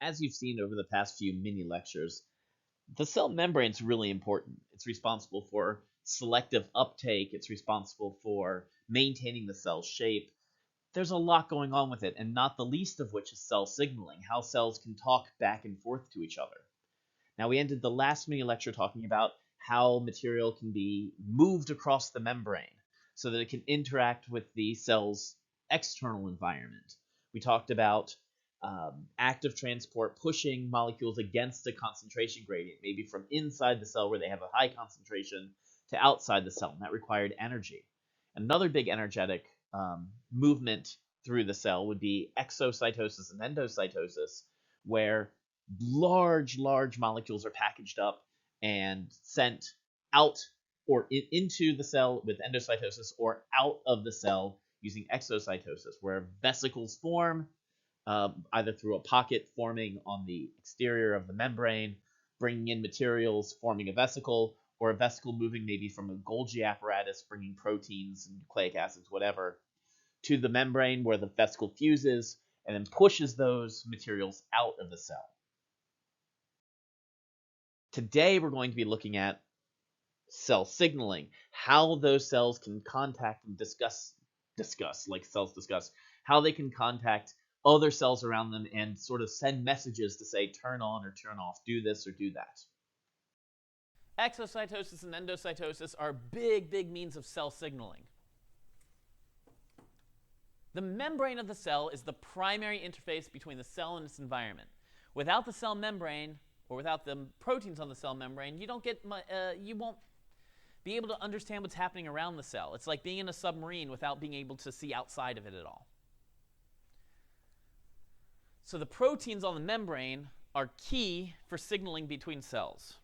As you've seen over the past few mini lectures, the cell membrane is really important. It's responsible for selective uptake, it's responsible for maintaining the cell shape. There's a lot going on with it, and not the least of which is cell signaling, how cells can talk back and forth to each other. Now, we ended the last mini lecture talking about how material can be moved across the membrane so that it can interact with the cell's external environment. We talked about active transport pushing molecules against a concentration gradient, maybe from inside the cell where they have a high concentration to outside the cell, and that required energy. Another big energetic movement through the cell would be exocytosis and endocytosis, where large molecules are packaged up and sent out or into the cell with endocytosis, or out of the cell using exocytosis, where vesicles form either through a pocket forming on the exterior of the membrane, bringing in materials, forming a vesicle, or a vesicle moving maybe from a Golgi apparatus, bringing proteins, nucleic acids, whatever, to the membrane where the vesicle fuses and then pushes those materials out of the cell. Today, we're going to be looking at cell signaling, how those cells can contact and discuss, like cells discuss, how they can contact other cells around them and sort of send messages to say, turn on or turn off, do this or do that. Exocytosis and endocytosis are big means of cell signaling. The membrane of the cell is the primary interface between the cell and its environment. Without the cell membrane, or without the proteins on the cell membrane, you won't be able to understand what's happening around the cell. It's like being in a submarine without being able to see outside of it at all. So the proteins on the membrane are key for signaling between cells.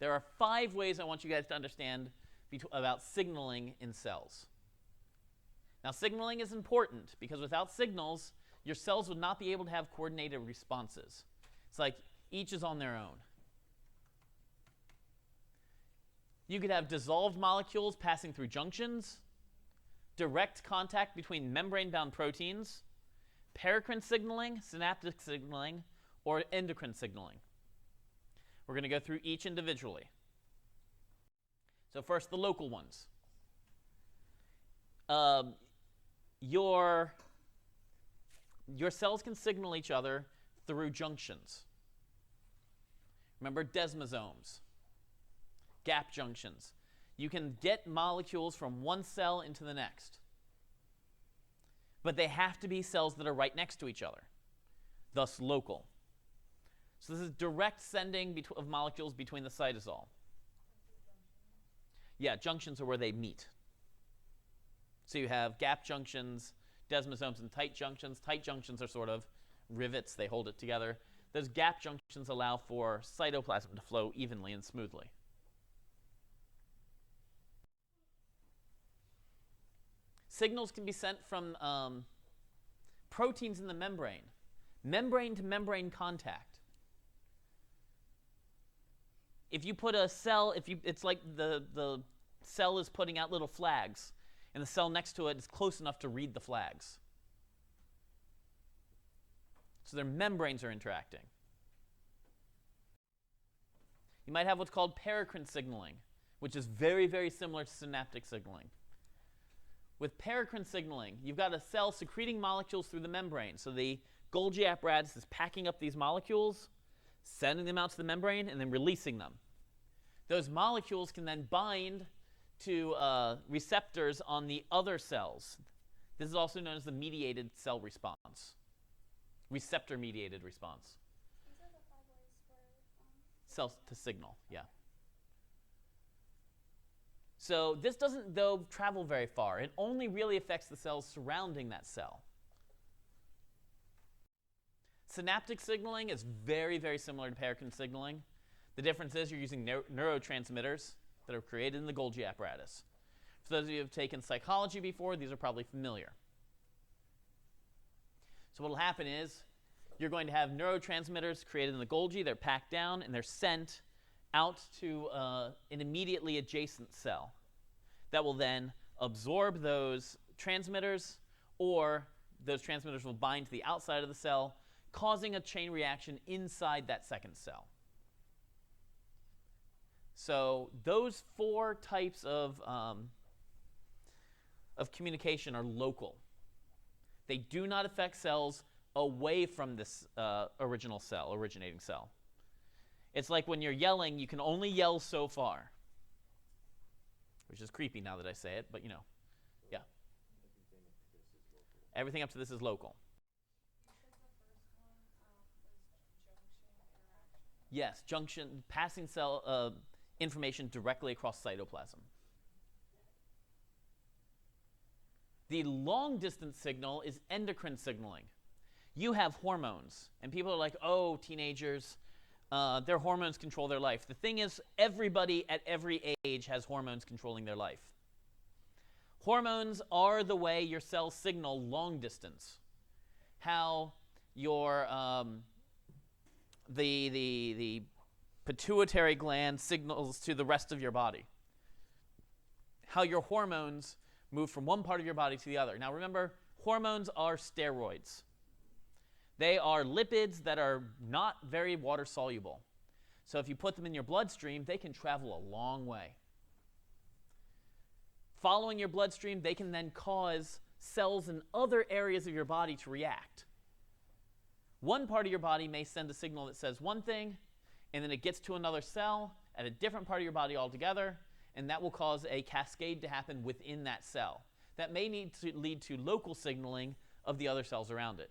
There are 5 ways I want you guys to understand about signaling in cells. Now, signaling is important because without signals, your cells would not be able to have coordinated responses. It's like each is on their own. You could have dissolved molecules passing through junctions, direct contact between membrane-bound proteins, paracrine signaling, synaptic signaling, or endocrine signaling. We're going to go through each individually. So first, the local ones. Your cells can signal each other through junctions. Remember desmosomes, gap junctions. You can get molecules from one cell into the next. But they have to be cells that are right next to each other, thus local. So this is direct sending of molecules between the cytosol. Yeah, junctions are where they meet. So you have gap junctions, desmosomes, and tight junctions. Tight junctions are sort of rivets. They hold it together. Those gap junctions allow for cytoplasm to flow evenly and smoothly. Signals can be sent from proteins in the membrane to membrane contact. If you put a cell, it's like the cell is putting out little flags, and the cell next to it is close enough to read the flags. So their membranes are interacting. You might have what's called paracrine signaling, which is very similar to synaptic signaling. With paracrine signaling, you've got a cell secreting molecules through the membrane. So the Golgi apparatus is packing up these molecules, sending them out to the membrane, and then releasing them. Those molecules can then bind to receptors on the other cells. This is also known as the mediated cell response, receptor-mediated response. These are the 5 ways for Cells to signal, yeah. So this doesn't, though, travel very far. It only really affects the cells surrounding that cell. Synaptic signaling is very similar to paracrine signaling. The difference is you're using neurotransmitters that are created in the Golgi apparatus. For those of you who have taken psychology before, these are probably familiar. So what will happen is you're going to have neurotransmitters created in the Golgi. They're packed down, and they're sent out to an immediately adjacent cell that will then absorb those transmitters, or those transmitters will bind to the outside of the cell, causing a chain reaction inside that second cell. So those 4 types of communication are local. They do not affect cells away from this originating cell. It's like when you're yelling, you can only yell so far, which is creepy now that I say it, but you know, yeah. Everything up to this is local. Yes, junction, passing cell information directly across cytoplasm. The long distance signal is endocrine signaling. You have hormones, and people are like, oh, teenagers, their hormones control their life. The thing is, everybody at every age has hormones controlling their life. Hormones are the way your cells signal long distance. How your the pituitary gland signals to the rest of your body. How your hormones move from one part of your body to the other. Now remember, hormones are steroids. They are lipids that are not very water soluble. So if you put them in your bloodstream, they can travel a long way. Following your bloodstream, they can then cause cells in other areas of your body to react. One part of your body may send a signal that says one thing, and then it gets to another cell at a different part of your body altogether, and that will cause a cascade to happen within that cell. That may need to lead to local signaling of the other cells around it.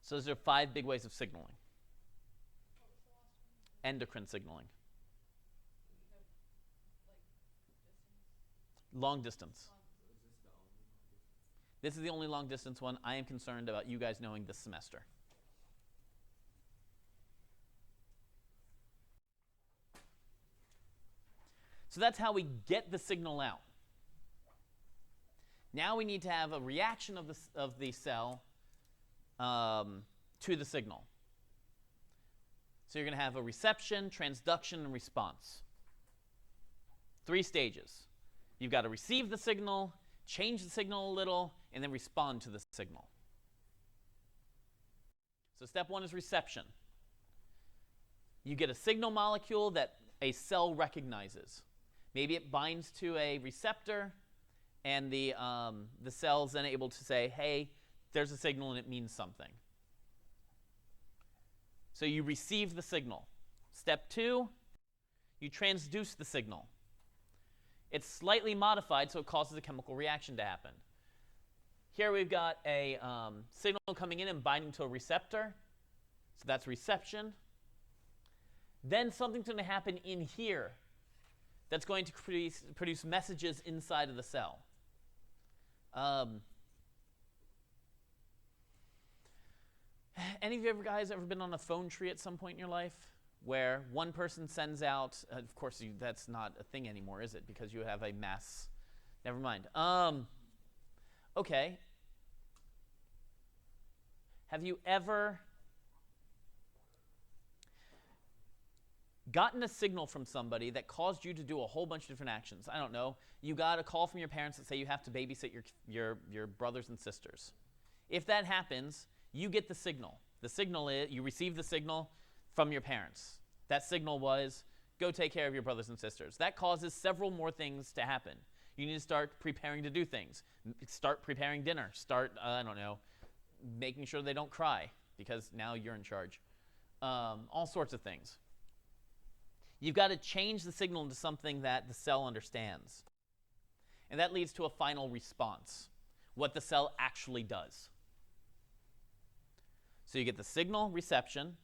So those are 5 big ways of signaling. Endocrine signaling. Long distance. This is the only long distance one I am concerned about you guys knowing this semester. So that's how we get the signal out. Now we need to have a reaction of the cell to the signal. So you're going to have a reception, transduction, and response. 3 stages. You've got to receive the signal, change the signal a little, and then respond to the signal. So step 1 is reception. You get a signal molecule that a cell recognizes. Maybe it binds to a receptor, and the cell's then able to say, hey, there's a signal and it means something. So you receive the signal. Step 2, you transduce the signal. It's slightly modified, so it causes a chemical reaction to happen. Here we've got a signal coming in and binding to a receptor. So that's reception. Then something's going to happen in here that's going to produce messages inside of the cell. Any of you guys ever been on a phone tree at some point in your life where one person sends out, of course that's not a thing anymore, is it? Because you have a mass, never mind. Okay. Have you ever gotten a signal from somebody that caused you to do a whole bunch of different actions? I don't know. You got a call from your parents that say you have to babysit your brothers and sisters. If that happens, you get the signal. The signal is, you receive the signal from your parents. That signal was, go take care of your brothers and sisters. That causes several more things to happen. You need to start preparing to do things. Start preparing dinner. Start, I don't know, making sure they don't cry because now you're in charge. All sorts of things. You've got to change the signal into something that the cell understands. And that leads to a final response, what the cell actually does. So you get the signal, reception,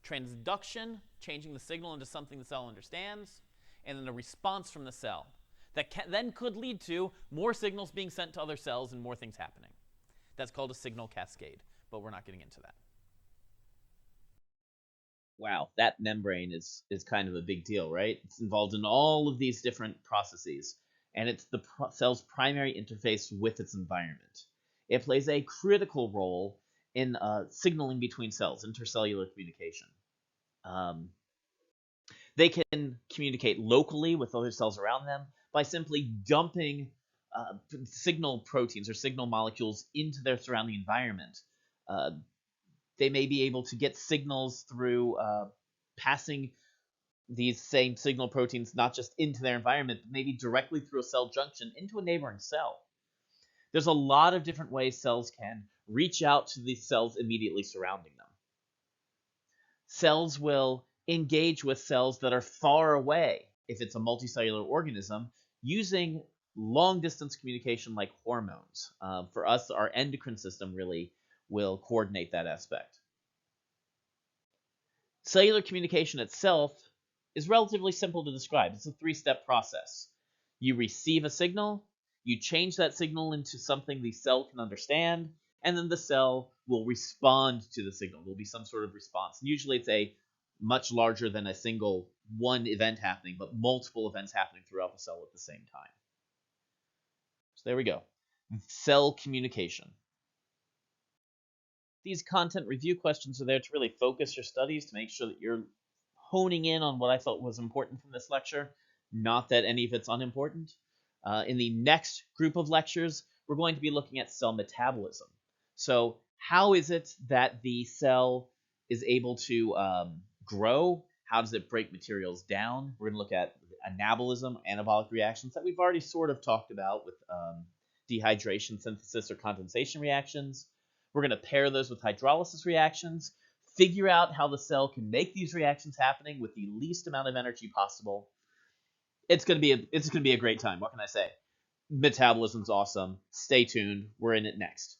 transduction, changing the signal into something the cell understands, and then a response from the cell that then could lead to more signals being sent to other cells and more things happening. That's called a signal cascade, but we're not getting into that. Wow, that membrane is kind of a big deal, right? It's involved in all of these different processes, and it's the cell's primary interface with its environment. It plays a critical role in signaling between cells, intercellular communication. They can communicate locally with other cells around them by simply dumping signal proteins or signal molecules into their surrounding environment. They may be able to get signals through passing these same signal proteins not just into their environment, but maybe directly through a cell junction into a neighboring cell. There's a lot of different ways cells can reach out to the cells immediately surrounding them. Cells will engage with cells that are far away, if it's a multicellular organism, using long-distance communication like hormones. For us, our endocrine system really will coordinate that aspect. Cellular communication itself is relatively simple to describe. It's a three-step process. You receive a signal, you change that signal into something the cell can understand, and then the cell will respond to the signal. There'll be some sort of response. And usually it's a much larger than a single one event happening, but multiple events happening throughout the cell at the same time. So there we go. Cell communication. These content review questions are there to really focus your studies, to make sure that you're honing in on what I thought was important from this lecture, not that any of it's unimportant. In the next group of lectures, we're going to be looking at cell metabolism. So how is it that the cell is able to grow? How does it break materials down? We're going to look at anabolism, anabolic reactions that we've already sort of talked about with dehydration, synthesis, or condensation reactions. We're going to pair those with hydrolysis reactions, figure out how the cell can make these reactions happening with the least amount of energy possible. It's going to be a great time. What can I say? Metabolism's awesome. Stay tuned. We're in it next.